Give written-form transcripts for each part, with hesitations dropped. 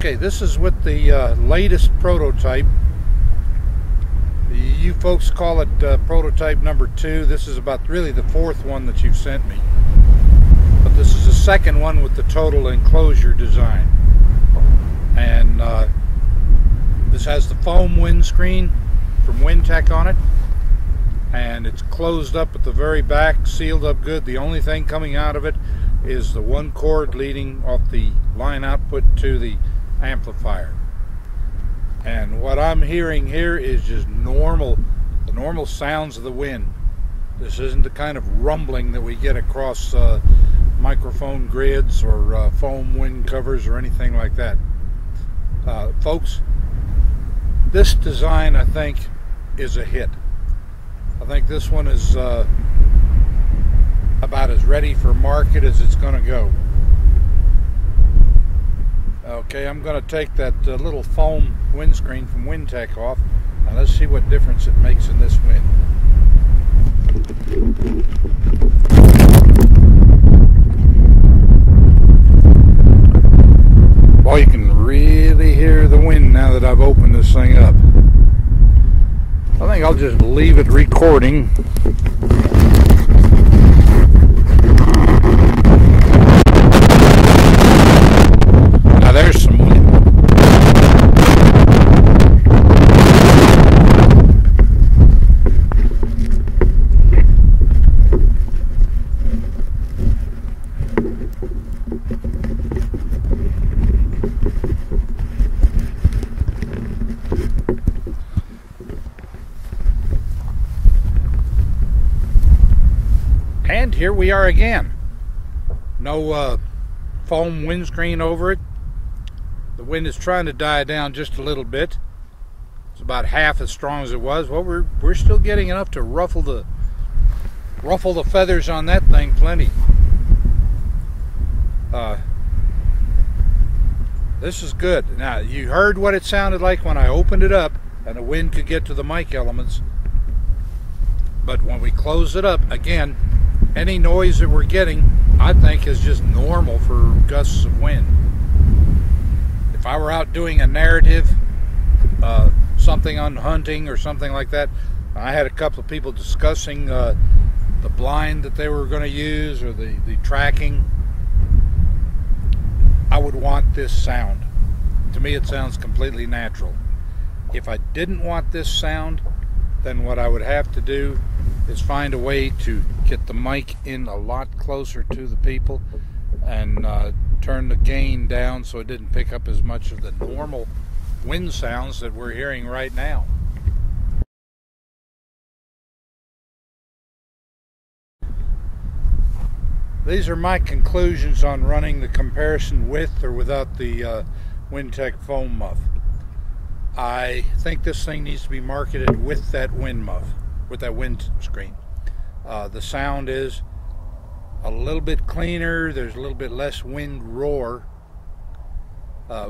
Okay, this is with the latest prototype. You folks call it prototype number 2. This is about really the 4th one that you've sent me. But this is the 2nd one with the total enclosure design. And this has the foam windscreen from WindTech on it. And it's closed up at the very back, sealed up good. The only thing coming out of it is the one cord leading off the line output to the amplifier. And what I'm hearing here is just the normal sounds of the wind. This isn't the kind of rumbling that we get across microphone grids or foam wind covers or anything like that. Folks, this design I think is a hit. I think this one is about as ready for market as it's going to go. Okay, I'm going to take that little foam windscreen from WindTech off, and let's see what difference it makes in this wind. Well, you can really hear the wind now that I've opened this thing up. I think I'll just leave it recording. Now there's some wind. And here we are again. No foam windscreen over it. The wind is trying to die down just a little bit. It's about half as strong as it was. Well, we're still getting enough to ruffle the feathers on that thing plenty. This is good. Now, you heard what it sounded like when I opened it up and the wind could get to the mic elements. But when we close it up, again, any noise that we're getting, I think, is just normal for gusts of wind. If I were out doing a narrative, something on hunting or something like that, I had a couple of people discussing the blind that they were going to use or the tracking. I would want this sound. To me, it sounds completely natural. If I didn't want this sound, then what I would have to do is find a way to get the mic in a lot closer to the people and turn the gain down so it didn't pick up as much of the normal wind sounds that we're hearing right now. These are my conclusions on running the comparison with or without the WindTech foam muff. I think this thing needs to be marketed with that wind muff, with that wind screen. The sound is a little bit cleaner. There's a little bit less wind roar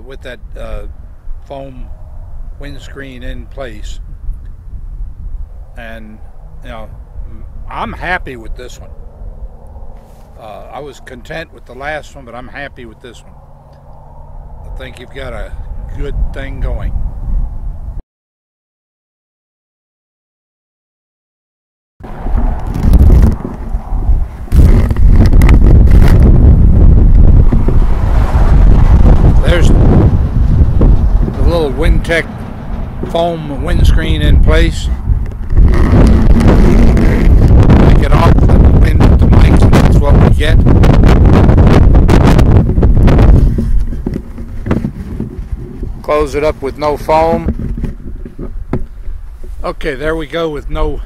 with that foam windscreen in place. And you know, I'm happy with this one. I was content with the last one, but I'm happy with this one. I think you've got a good thing going. There's the little WindTech foam windscreen in place. Take it off, let the wind hit the mics, and that's what we get. Close it up with no foam. Okay, there we go with no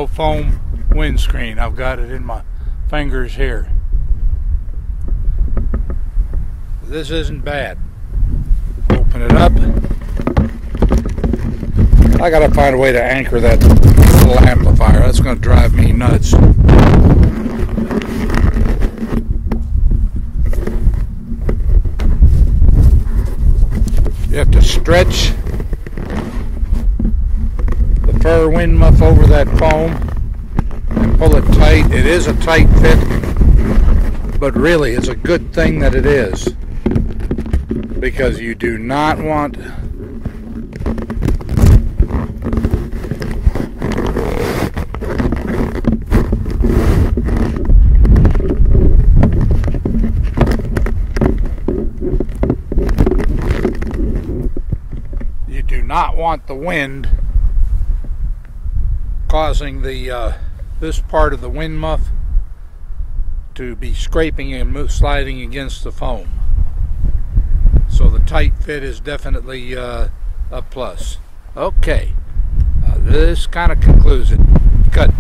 foam windscreen. I've got it in my fingers here. This isn't bad. Open it up. I gotta find a way to anchor that little amplifier. That's gonna drive me nuts. You have to stretch the fur wind muff over that foam and pull it tight. It is a tight fit, but really it's a good thing that it is. because you do not want the wind causing the this part of the wind muff to be scraping and sliding against the foam. So the tight fit is definitely a plus. Okay, this kind of concludes it. Cut.